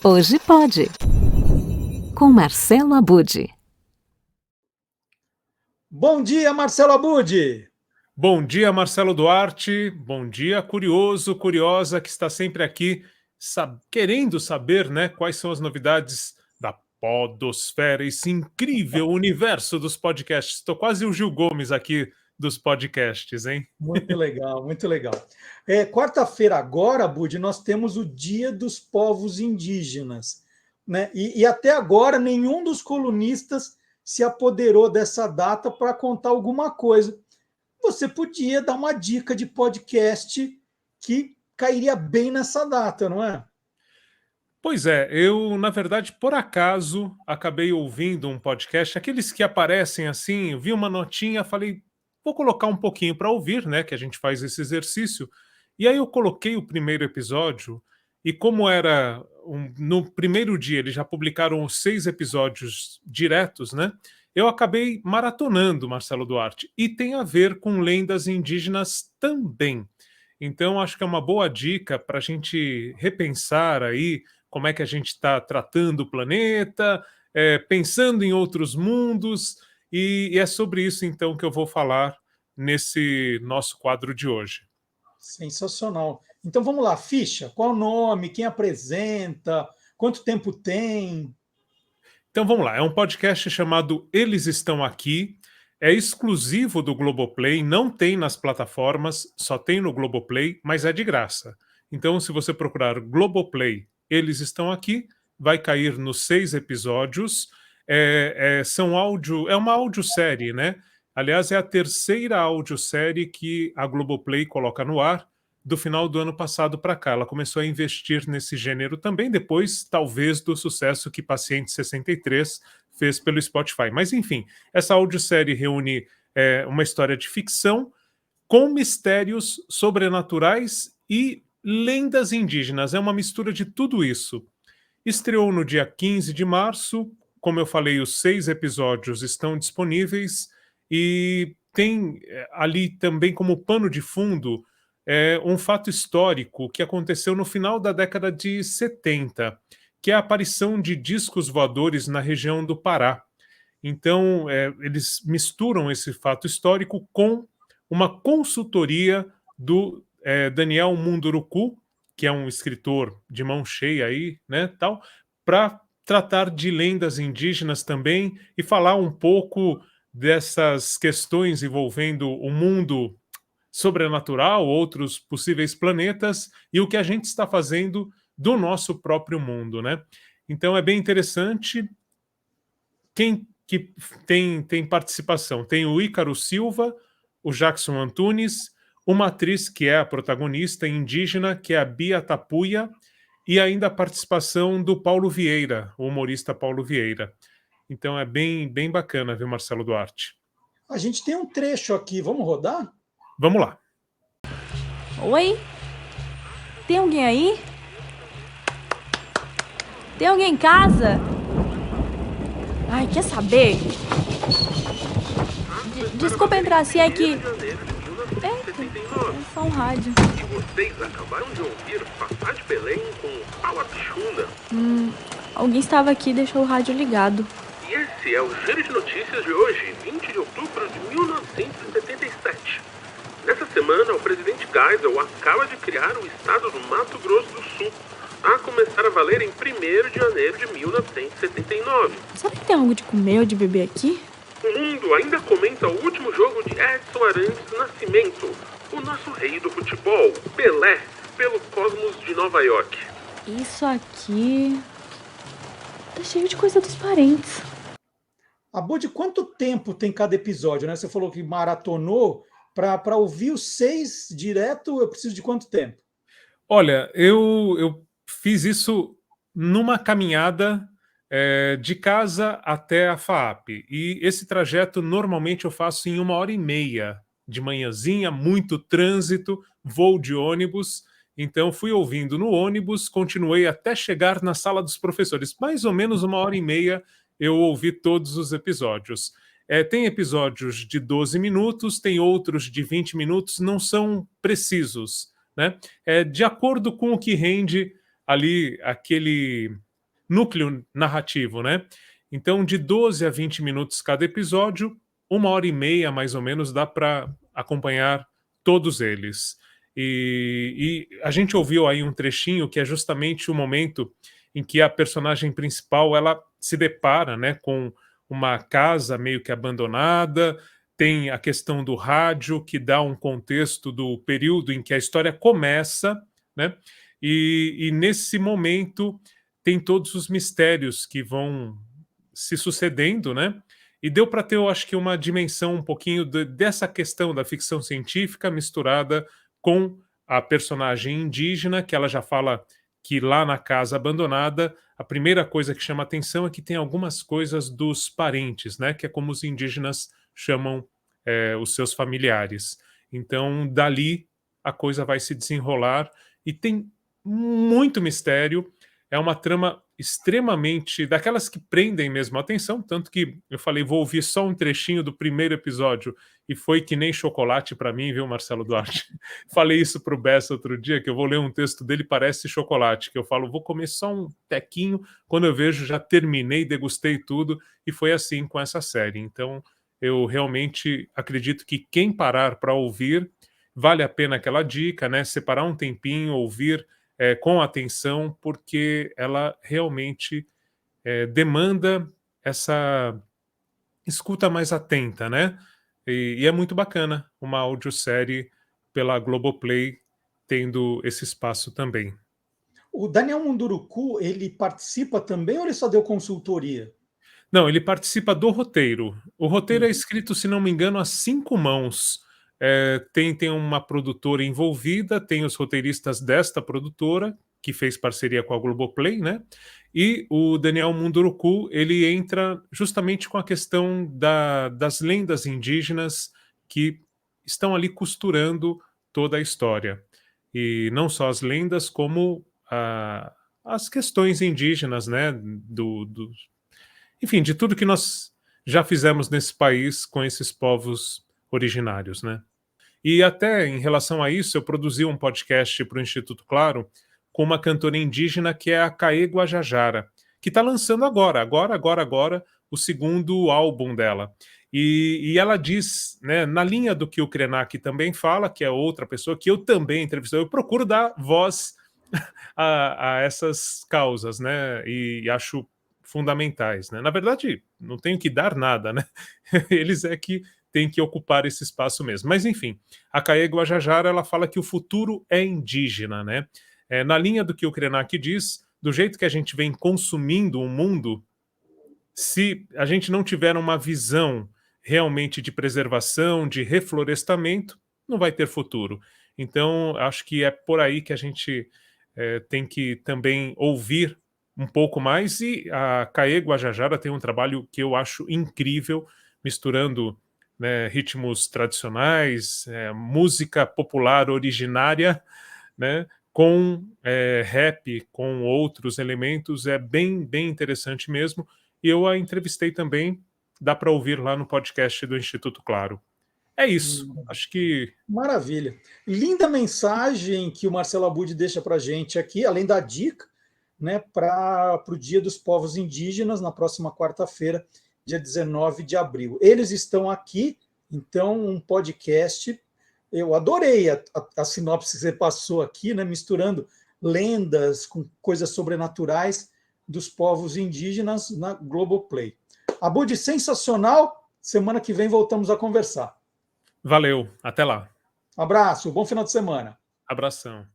Hoje pode, com Marcelo Abud. Bom dia, Marcelo Abud! Bom dia, Marcelo Duarte. Bom dia, curioso, curiosa, que está sempre aqui querendo saber, né, quais são as novidades da podosfera, esse incrível universo dos podcasts. Estou quase o Gil Gomes aqui dos podcasts, hein? Muito legal, muito legal. Quarta-feira agora, Abud, nós temos o Dia dos Povos Indígenas, né? E até agora nenhum dos colunistas se apoderou dessa data para contar alguma coisa. Você podia dar uma dica de podcast que cairia bem nessa data, não é? Pois é, eu, na verdade, por acaso, acabei ouvindo um podcast, aqueles que aparecem assim, vi uma notinha, falei, vou colocar um pouquinho para ouvir, né, que a gente faz esse exercício. E aí eu coloquei o primeiro episódio, e como era no primeiro dia, eles já publicaram os 6 episódios diretos, né? Eu acabei maratonando, Marcelo Duarte, e tem a ver com lendas indígenas também. Então, acho que é uma boa dica para a gente repensar aí como é que a gente está tratando o planeta, pensando em outros mundos, e é sobre isso então que eu vou falar nesse nosso quadro de hoje. Sensacional. Então vamos lá, ficha. Qual o nome? Quem apresenta? Quanto tempo tem? Então vamos lá, é um podcast chamado Eles Estão Aqui, é exclusivo do Globoplay, não tem nas plataformas, só tem no Globoplay, mas é de graça. Então se você procurar Globoplay, Eles Estão Aqui, vai cair nos 6 episódios. É uma audiosérie, né? Aliás, é a terceira audiosérie que a Globoplay coloca no ar do final do ano passado para cá. Ela começou a investir nesse gênero também, depois, talvez, do sucesso que Paciente 63 fez pelo Spotify. Mas, enfim, essa audiosérie reúne uma história de ficção com mistérios sobrenaturais e lendas indígenas. É uma mistura de tudo isso. Estreou no dia 15 de março. Como eu falei, os 6 episódios estão disponíveis e tem ali também como pano de fundo um fato histórico que aconteceu no final da década de 70, que é a aparição de discos voadores na região do Pará. Então, eles misturam esse fato histórico com uma consultoria do Daniel Munduruku, que é um escritor de mão cheia aí, né, tal, para tratar de lendas indígenas também e falar um pouco dessas questões envolvendo o mundo sobrenatural, outros possíveis planetas e o que a gente está fazendo do nosso próprio mundo, né? Então é bem interessante. Quem que tem participação? Tem o Ícaro Silva, o Jackson Antunes, uma atriz que é a protagonista indígena, que é a Bia Tapuia, e ainda a participação do Paulo Vieira, o humorista Paulo Vieira. Então é bem, bem bacana, viu, Marcelo Duarte? A gente tem um trecho aqui, vamos rodar? Vamos lá. Oi? Tem alguém aí? Tem alguém em casa? Ai, quer saber? Desculpa entrar assim, é que... É só um rádio. E vocês acabaram de ouvir Papá de Belém com Paula Pichuna. Alguém estava aqui e deixou o rádio ligado. E esse é o Giro de Notícias de hoje, 20 de outubro de 1977. Nessa semana, o presidente Geisel acaba de criar o estado do Mato Grosso do Sul, a começar a valer em 1º de janeiro de 1979. Será que tem algo de comer ou de beber aqui? O mundo ainda comenta o último jogo de Edson Arantes do Nascimento, o nosso rei do futebol, Pelé, pelo Cosmos de Nova York. Isso aqui... tá cheio de coisa dos parentes. Abud, quanto tempo tem cada episódio, né? Você falou que maratonou. Para ouvir os 6 direto, eu preciso de quanto tempo? Olha, eu fiz isso numa caminhada de casa até a FAAP. E esse trajeto normalmente eu faço em 1h30 de manhãzinha, muito trânsito, voo de ônibus. Então fui ouvindo no ônibus, continuei até chegar na sala dos professores. Mais ou menos 1h30 eu ouvi todos os episódios. Tem episódios de 12 minutos, tem outros de 20 minutos, não são precisos, né? De acordo com o que rende ali aquele núcleo narrativo, né? Então, de 12 a 20 minutos cada episódio, 1h30 mais ou menos dá para acompanhar todos eles. E a gente ouviu aí um trechinho que é justamente o momento em que a personagem principal ela se depara, né, com uma casa meio que abandonada, tem a questão do rádio que dá um contexto do período em que a história começa, né? E nesse momento tem todos os mistérios que vão se sucedendo, né? E deu para ter, eu acho que, uma dimensão um pouquinho dessa questão da ficção científica misturada com a personagem indígena, que ela já fala que lá na casa abandonada, a primeira coisa que chama atenção é que tem algumas coisas dos parentes, né? Que é como os indígenas chamam os seus familiares. Então, dali, a coisa vai se desenrolar e tem muito mistério. É uma trama extremamente daquelas que prendem mesmo a atenção, tanto que eu falei, vou ouvir só um trechinho do primeiro episódio e foi que nem chocolate para mim, viu, Marcelo Duarte? Falei isso pro Bessa outro dia, que eu vou ler um texto dele, parece chocolate, que eu falo, vou comer só um tequinho, quando eu vejo já terminei, degustei tudo, e foi assim com essa série. Então, eu realmente acredito que quem parar para ouvir, vale a pena aquela dica, né? Separar um tempinho, ouvir com atenção, porque ela realmente demanda essa escuta mais atenta, né? E é muito bacana uma audiosérie pela Globoplay tendo esse espaço também. O Daniel Munduruku, ele participa também ou ele só deu consultoria? Não, ele participa do roteiro. O roteiro é escrito, se não me engano, a 5 mãos. Tem uma produtora envolvida, tem os roteiristas desta produtora, que fez parceria com a Globoplay, né? E o Daniel Munduruku, ele entra justamente com a questão das lendas indígenas que estão ali costurando toda a história. E não só as lendas, como as questões indígenas, né? Enfim, de tudo que nós já fizemos nesse país com esses povos originários, né? E até em relação a isso, eu produzi um podcast para o Instituto Claro com uma cantora indígena que é a Caê Guajajara, que está lançando agora, o segundo álbum dela. E ela diz, né, na linha do que o Krenak também fala, que é outra pessoa que eu também entrevistei, eu procuro dar voz a essas causas, né? E acho fundamentais, né? Na verdade, não tenho que dar nada, né? Eles é que têm que ocupar esse espaço mesmo. Mas, enfim, a Caê Guajajara, ela fala que o futuro é indígena, né? Na linha do que o Krenak diz, do jeito que a gente vem consumindo o mundo, se a gente não tiver uma visão realmente de preservação, de reflorestamento, não vai ter futuro. Então, acho que é por aí que a gente tem que também ouvir um pouco mais, e a Caê Guajajara tem um trabalho que eu acho incrível, misturando, né, ritmos tradicionais, música popular originária, né, com rap, com outros elementos, é bem, bem interessante mesmo, e eu a entrevistei também, dá para ouvir lá no podcast do Instituto Claro. É isso, acho que... Maravilha. Linda mensagem que o Marcelo Abud deixa para a gente aqui, além da dica, né, para o Dia dos Povos Indígenas, na próxima quarta-feira, dia 19 de abril. Eles estão aqui, então, um podcast. Eu adorei a sinopse que você passou aqui, né, misturando lendas com coisas sobrenaturais dos povos indígenas na Globoplay. Abud, sensacional. Semana que vem voltamos a conversar. Valeu, até lá. Abraço, bom final de semana. Abração.